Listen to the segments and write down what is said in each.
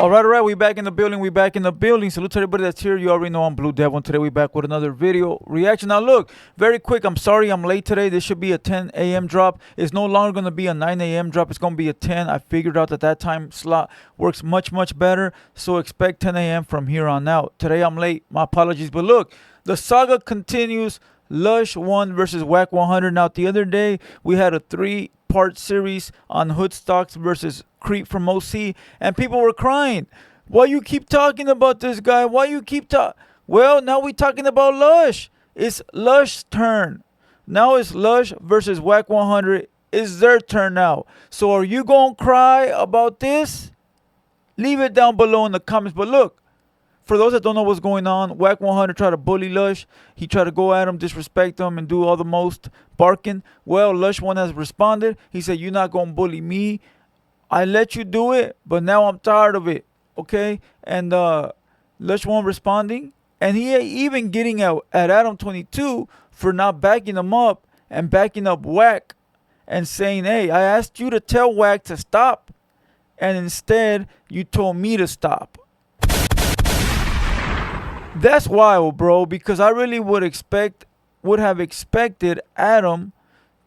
All right, we back in the building. We back in the building. Salute to everybody that's here. You already know I'm Blue Devil, and today we back with another video reaction. Now, look, very quick. I'm sorry I'm late today. This should be a 10 a.m. drop. It's no longer going to be a 9 a.m. drop. It's going to be a 10. I figured out that time slot works much better. So expect 10 a.m. from here on out. Today I'm late. My apologies. But look, the saga continues. Lush One versus Wack100. Now, the other day we had a 3-part series on Hood Stocks versus Creep from OC, and people were crying. Why you keep talking about this guy? Why you keep talking? Well, now we talking about Lush. It's Lush's turn. Now it's Lush versus Wack100. It's their turn now. So are you gonna cry about this? Leave it down below in the comments. But look, for those that don't know what's going on, Wack100 tried to bully Lush. He tried to go at him, disrespect him, and do all the most barking. Well, Lush One has responded. He said, "You're not gonna bully me. I let you do it, but now I'm tired of it." Okay? And Lush One responding. And he even getting out at Adam 22 for not backing him up and backing up Wack and saying, "Hey, I asked you to tell Wack to stop, and instead you told me to stop." That's wild, bro, because I really would have expected Adam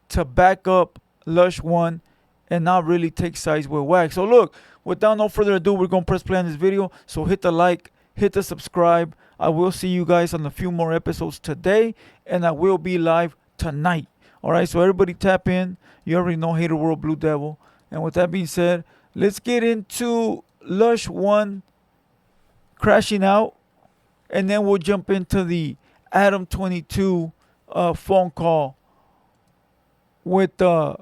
to back up Lush One and not really take sides with Wack. So look, without no further ado, we're going to press play on this video. So hit the like, hit the subscribe. I will see you guys on a few more episodes today, and I will be live tonight. All right, so everybody tap in. You already know Hater World Blue Devil. And with that being said, let's get into Lush One crashing out, and then we'll jump into the Adam 22 phone call with Lush.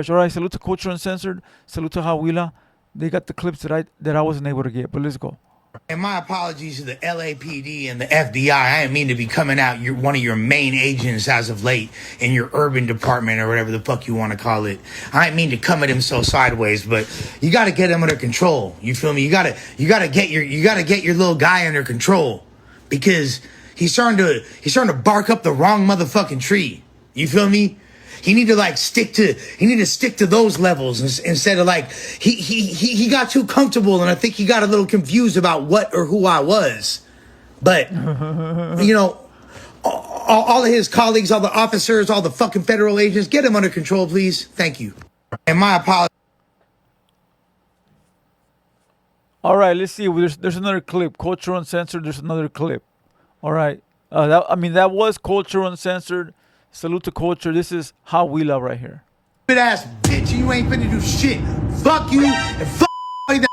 All right, salute to Culture Uncensored. Salute to Hawila. They got the clips that I wasn't able to get, but let's go. And my apologies to the LAPD and the FBI. I didn't mean to be coming out one of your main agents as of late in your urban department or whatever the fuck you want to call it. I didn't mean to come at him so sideways, but you got to get him under control. You feel me? You got to get your little guy under control, because he's starting to bark up the wrong motherfucking tree. You feel me? He need to stick to those levels instead of he got too comfortable, and I think he got a little confused about what or who I was. But you know, all of his colleagues, all the officers, all the fucking federal agents, get him under control, please. Thank you. And my apologies. All right, let's see. There's another clip. Culture Uncensored. There's another clip. All right. That was Culture Uncensored. Salute to Culture. This is how we love right here. Ass bitch, you ain't finna do shit. Fuck you and fuck that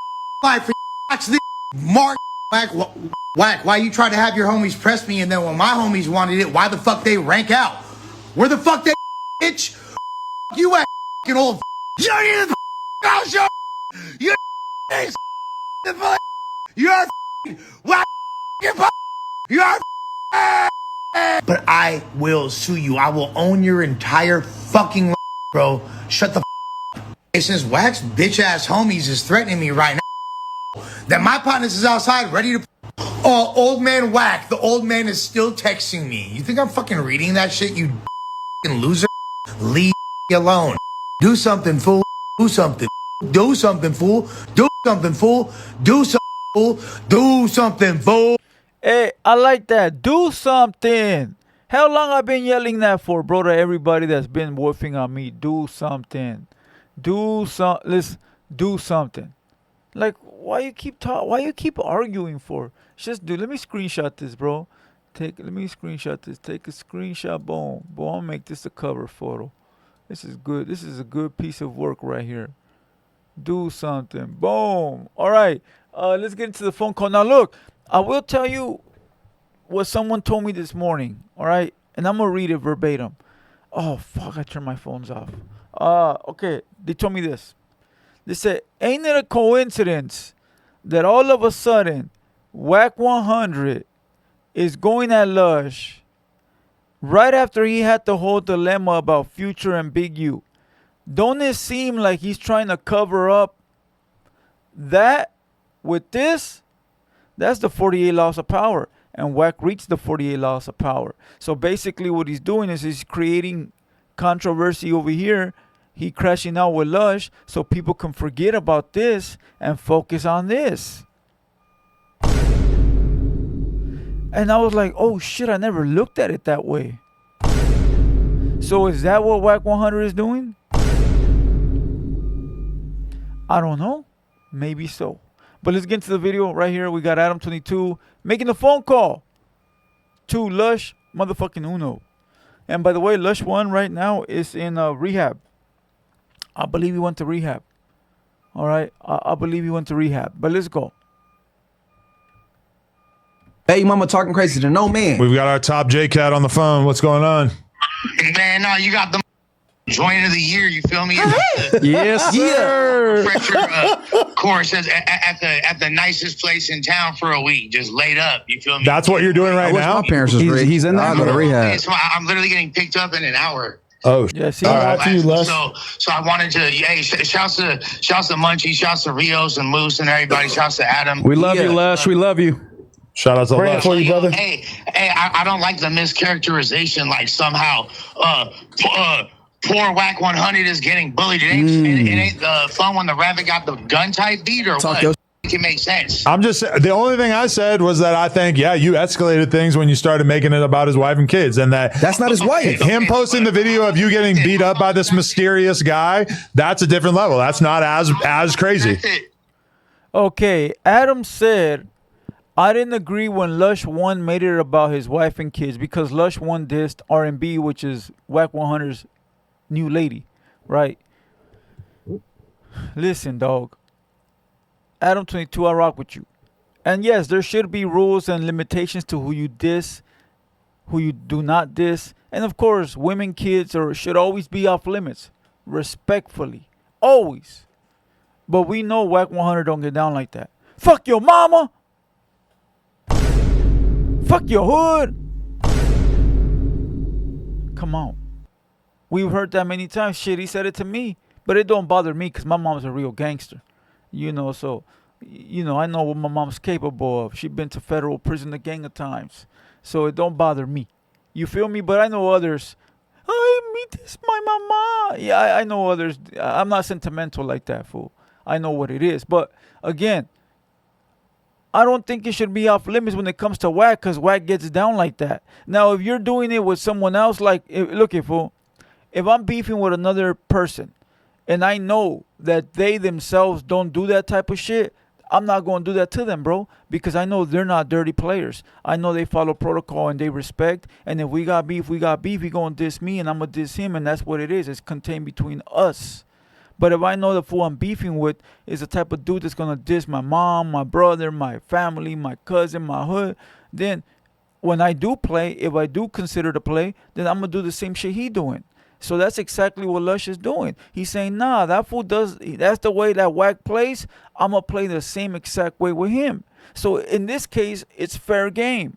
life for watch this Mark Wack. Why you try to have your homies press me, and then when my homies wanted it, why the fuck they rank out? Where the fuck they bitch? You ass fucking old. You need to out your. You you're Wack. You're. But I will sue you. I will own your entire fucking life, bro. Shut the up. Since Wack's bitch ass homies is threatening me right now, that my partners is outside ready to. Oh, old man Wack. The old man is still texting me. You think I'm fucking reading that shit, you fucking loser? Leave me alone. Do something, fool. Do something. Do something, fool. Do something, fool. Do something, fool. Do something, fool. Hey, I like that. Do something. How long I been yelling that for, bro, to everybody that's been woofing on me? Do something. Let's do something. Like, why you keep arguing for? Just do. Let me screenshot this, bro. Let me screenshot this. Take a screenshot. Boom. Boom. I'll make this a cover photo. This is good. This is a good piece of work right here. Do something. Boom. All right. Let's get into the phone call. Now, look. I will tell you what someone told me this morning, all right? And I'm going to read it verbatim. Oh, fuck, I turned my phones off. Okay, they told me this. They said, ain't it a coincidence that all of a sudden Wack100 is going at Lush right after he had the whole dilemma about Future and Big U? Don't it seem like he's trying to cover up that with this? That's the 48 laws of power. And Wack reached the 48 laws of power. So basically what he's doing is he's creating controversy over here he crashing out with Lush so people can forget about this and focus on this. And I was like, oh shit, I never looked at it that way. So is that what Wack100 is doing? I don't know. Maybe so. But let's get into the video right here. We got Adam22 making a phone call to Lush motherfucking Uno. And by the way, Lush One right now is in rehab. I believe he went to rehab. All right. I believe he went to rehab. But let's go. Hey, mama talking crazy to no man. We've got our top J-Cat on the phone. What's going on? Man, no, you got the joint of the year. You feel me? Yes, sir. Fresher course at the nicest place in town for a week, just laid up. You feel me? That's what you're doing right now? My parents was he's in there. I go to rehab. I'm literally getting picked up in an hour. Oh, yeah, see, all right. to you, Lush. So I wanted to, hey, shouts to Munchie, shouts to Rios and Moose and everybody, shouts to Adam. We love you, Lush. We love you. Shout out to Lush. For you, brother. Hey, I don't like the mischaracterization, like somehow poor Wack100 is getting bullied. It ain't fun when the rabbit got the gun type beat or Talk what? It can make sense. I'm just, the only thing I said was that I think, yeah, you escalated things when you started making it about his wife and kids, and that's not his wife. Him posting the video of you getting beat up by this mysterious guy, that's a different level. That's not as crazy. Okay, Adam said, I didn't agree when Lush One made it about his wife and kids because Lush One dissed R&B, which is Wack100's new lady, right? Listen, dog. Adam22, I rock with you. And yes, there should be rules and limitations to who you diss, who you do not diss. And of course, women, kids should always be off limits, respectfully, always. But we know Wack100 don't get down like that. Fuck your mama. Fuck your hood. Come on. We've heard that many times. Shit, he said it to me. But it don't bother me because my mom's a real gangster. You know, so, you know, I know what my mom's capable of. She been to federal prison a gang of times. So it don't bother me. You feel me? But I know others. This my mama. Yeah, I know others. I'm not sentimental like that, fool. I know what it is. But, again, I don't think it should be off limits when it comes to Wack because Wack gets down like that. Now, if you're doing it with someone else, like, look it, fool. If I'm beefing with another person and I know that they themselves don't do that type of shit, I'm not going to do that to them, bro, because I know they're not dirty players. I know they follow protocol and they respect. And if we got beef, we got beef. He going to diss me and I'm going to diss him, and that's what it is. It's contained between us. But if I know the fool I'm beefing with is the type of dude that's going to diss my mom, my brother, my family, my cousin, my hood, then when I do play, if I do consider to play, then I'm going to do the same shit he doing. So that's exactly what Lush is doing. He's saying, nah, that fool that's the way that Wack plays. I'm going to play the same exact way with him. So in this case, it's fair game.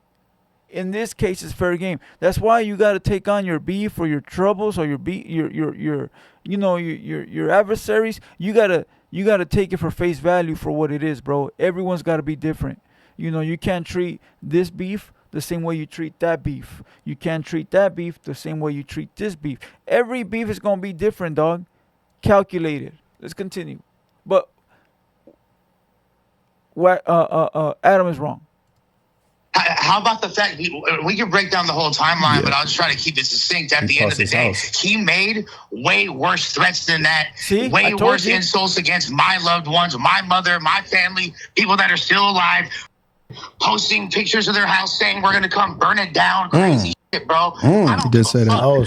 In this case, it's fair game. That's why you got to take on your beef or your troubles or your adversaries. You got to take it for face value for what it is, bro. Everyone's got to be different. You know, you can't treat this beef the same way you treat that beef. You can't treat that beef the same way you treat this beef. Every beef is going to be different, dog. Calculated. Let's continue. But Adam is wrong. How about the fact we can break down the whole timeline, but I'll just try to keep it succinct. At the end of the day, he made way worse threats than that. See? Way worse insults against my loved ones, my mother, my family, people that are still alive. Posting pictures of their house saying we're gonna come burn it down. Crazy shit, bro. I don't did say that. Oh,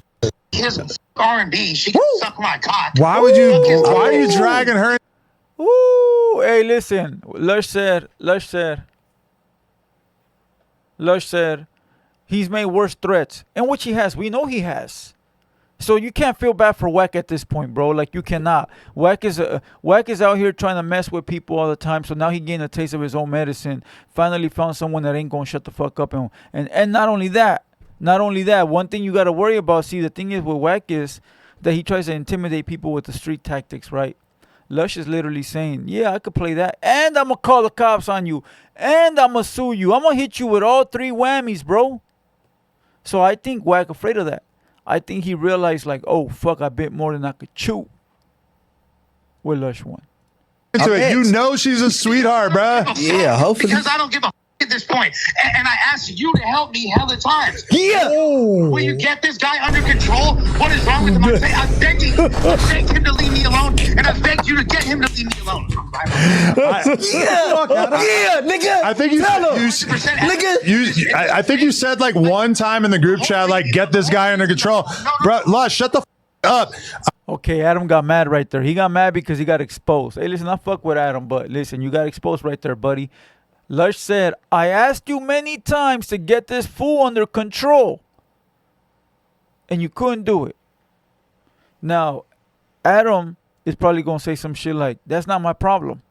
his R&B. She can suck my cock. Why are you dragging her? Ooh, hey, listen. Lush said he's made worse threats, and which he has. We know he has. So you can't feel bad for Wack at this point, bro. Like, you cannot. Wack is out here trying to mess with people all the time. So now he gained a taste of his own medicine. Finally found someone that ain't gonna shut the fuck up. And not only that, one thing you gotta worry about. See, the thing is with Wack is that he tries to intimidate people with the street tactics, right? Lush is literally saying, yeah, I could play that, and I'm gonna call the cops on you, and I'm gonna sue you. I'm gonna hit you with all three whammies, bro. So I think Wack afraid of that. I think he realized, like, oh, fuck, I bit more than I could chew. with Lush One. Into it. You know she's a sweetheart, bruh. Yeah, hopefully. Because I don't give a at this point. And I asked you to help me hella times. Yeah. Will you get this guy under control? What is wrong with him? I'm begging. I begged him to leave me alone, and I begged you to get him to leave me alone. Nigga. I think you I think you said like one time in the group chat, like, get this guy under control. Bro, Lush, shut the up. Okay, Adam got mad right there. He got mad because he got exposed. Hey, listen, I fuck with Adam, but listen, you got exposed right there, buddy. Lush said, I asked you many times to get this fool under control, and you couldn't do it. Now, Adam is probably going to say some shit like, that's not my problem.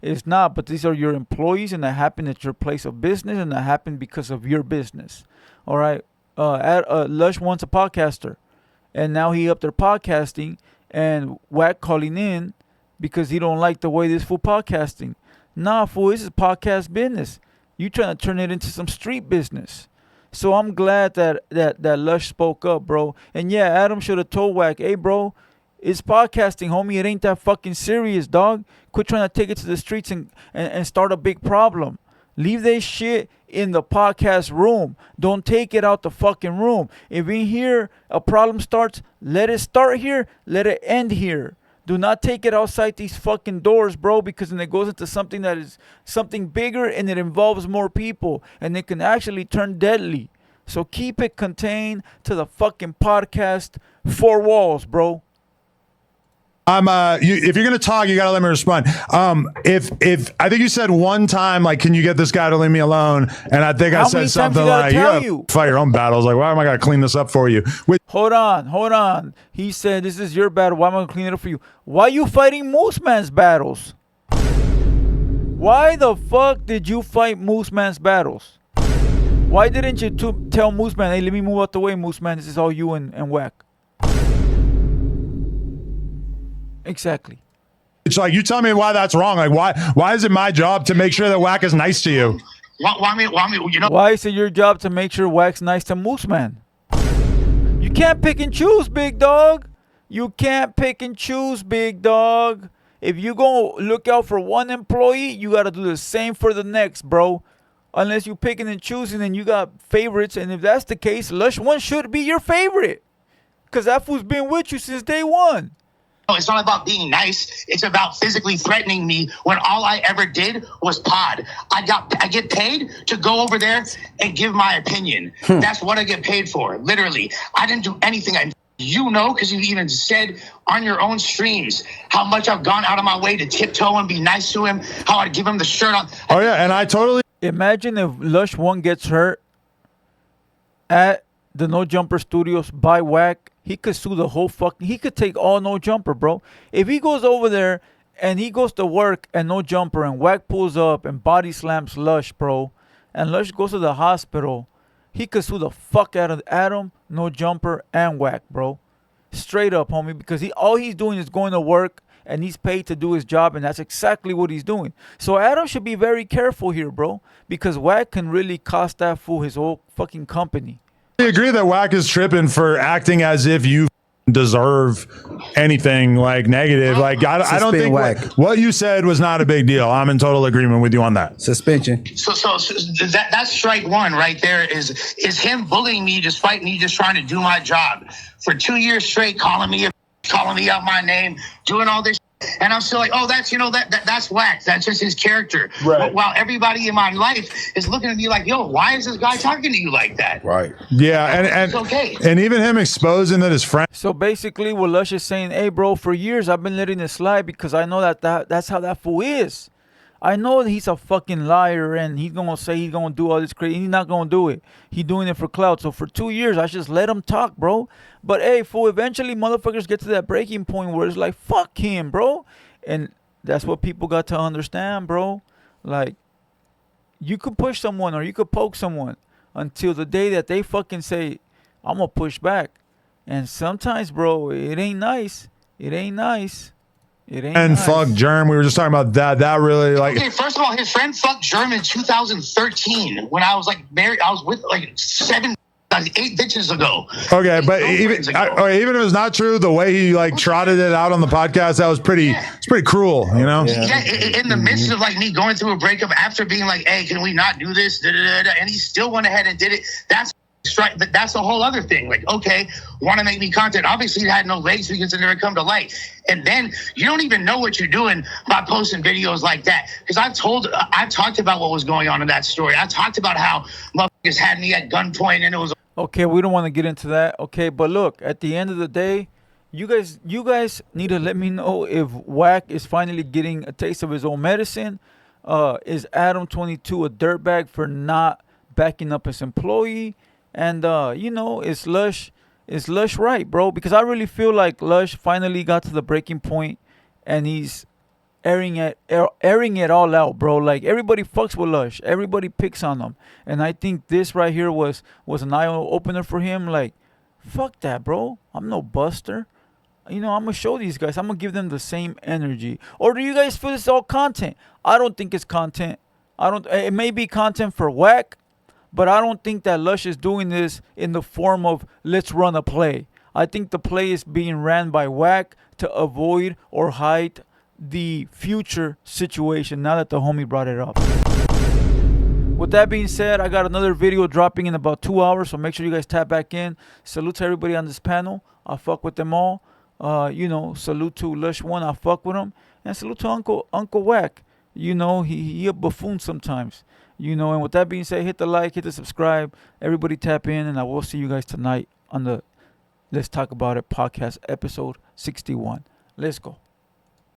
It's not, but these are your employees, and that happened at your place of business, and that happened because of your business. All right? Lush One's a podcaster, and now he up there podcasting, and Wack calling in because he don't like the way this fool podcasting. Nah, fool, this is podcast business. You trying to turn it into some street business. So I'm glad that Lush spoke up, bro. And yeah, Adam should have told Wack, hey, bro, it's podcasting, homie. It ain't that fucking serious, dog. Quit trying to take it to the streets and start a big problem. Leave this shit in the podcast room. Don't take it out the fucking room. If in here a problem starts, let it start here. Let it end here. Do not take it outside these fucking doors, bro, because then it goes into something that is something bigger and it involves more people and it can actually turn deadly. So keep it contained to the fucking podcast four walls, bro. If you're gonna talk, you gotta let me respond. If I think you said one time, like, can you get this guy to leave me alone? And I think I said something like, you gotta fight your own battles. Like, why am I gonna clean this up for you? Hold on. He said, this is your battle. Why am I gonna clean it up for you? Why you fighting Moose Man's battles? Why the fuck did you fight Moose Man's battles? Why didn't you tell Moose Man, hey, let me move out the way, Moose Man. This is all you and Wack. Exactly. It's like, you tell me why that's wrong. Like, why is it my job to make sure that Wack is nice to you? Why is it your job to make sure Wack's nice to Moose Man? You can't pick and choose, big dog. You can't pick and choose, big dog. If you go look out for one employee, you got to do the same for the next, bro. Unless you picking and choosing and you got favorites. And if that's the case, Lush One should be your favorite. Because that fool's been with you since day one. It's not about being nice. It's about physically threatening me when all I ever did was pod. I get paid to go over there and give my opinion. That's what I get paid for, literally. I didn't do anything. You know, because you even said on your own streams how much I've gone out of my way to tiptoe and be nice to him, how I'd give him the shirt on. Oh, yeah, and I totally... Imagine if Lush One gets hurt at the No Jumper Studios by Wack. He could sue the whole fucking... He could take all No Jumper, bro. If he goes over there and he goes to work and No Jumper and Wack pulls up and body slams Lush, bro, and Lush goes to the hospital, he could sue the fuck out of Adam, No Jumper, and Wack, bro. Straight up, homie, because all he's doing is going to work and he's paid to do his job, and that's exactly what he's doing. So Adam should be very careful here, bro, because Wack can really cost that fool his whole fucking company. I agree that Wack is tripping for acting as if you deserve anything like negative. Like, I don't think what you said was not a big deal. I'm in total agreement with you on that. Suspension. So that's strike one right there is him bullying me despite me just trying to do my job for 2 years straight, calling me out my name, doing all this. And I'm still like, oh, that's Wack. That's just his character. Right. While everybody in my life is looking at me like, yo, why is this guy talking to you like that? Right. Yeah, it's okay. And even him exposing that his friend. So basically, what Lush is saying, hey, bro, for years I've been letting it slide because I know that's how that fool is. I know that he's a fucking liar and he's going to say he's going to do all this crazy. He's not going to do it. He's doing it for clout. So for 2 years, I just let him talk, bro. But, hey, fool, eventually motherfuckers get to that breaking point where it's like, fuck him, bro. And that's what people got to understand, bro. Like, you could push someone or you could poke someone until the day that they fucking say, I'm going to push back. And sometimes, bro, it ain't nice. It ain't nice. It ain't and nice. Fuck Germ. We were just talking about that. That really, like... Okay, first of all, his friend fucked Germ in 2013 when I was, like, married. I was with, like, 7... 8 bitches ago. Okay, but even if it's not true, the way he like trotted it out on the podcast, that was it's pretty cruel, you know? Yeah, in the midst of like me going through a breakup after being like, hey, can we not do this? And he still went ahead and did it. That's a whole other thing. Like, okay, want to make me content. Obviously, it had no legs because it never come to light. And then you don't even know what you're doing by posting videos like that. Because I talked about what was going on in that story. I talked about how motherfuckers had me at gunpoint and it was. Okay, we don't want to get into that. Okay, but look, at the end of the day, you guys need to let me know if Wack is finally getting a taste of his own medicine. Is Adam 22 a dirtbag for not backing up his employee? And is Lush right, bro? Because I really feel like Lush finally got to the breaking point, and he's airing it all out, bro. Like, everybody fucks with Lush, everybody picks on him, and I think this right here was an eye opener for him. Like, fuck that, bro. I'm no buster. I'm gonna show these guys. I'm gonna give them the same energy. Or do you guys feel it's all content? I don't think it's content. It may be content for Wack. But I don't think that Lush is doing this in the form of let's run a play. I think the play is being ran by Wack to avoid or hide the future situation now that the homie brought it up. With that being said, I got another video dropping in about 2 hours, so make sure you guys tap back in. Salute to everybody on this panel. I fuck with them all. Salute to Lush One. I fuck with him. And salute to Uncle Wack. He a buffoon sometimes. And with that being said, hit the like, hit the subscribe. Everybody tap in, and I will see you guys tonight on the Let's Talk About It podcast episode 61. Let's go.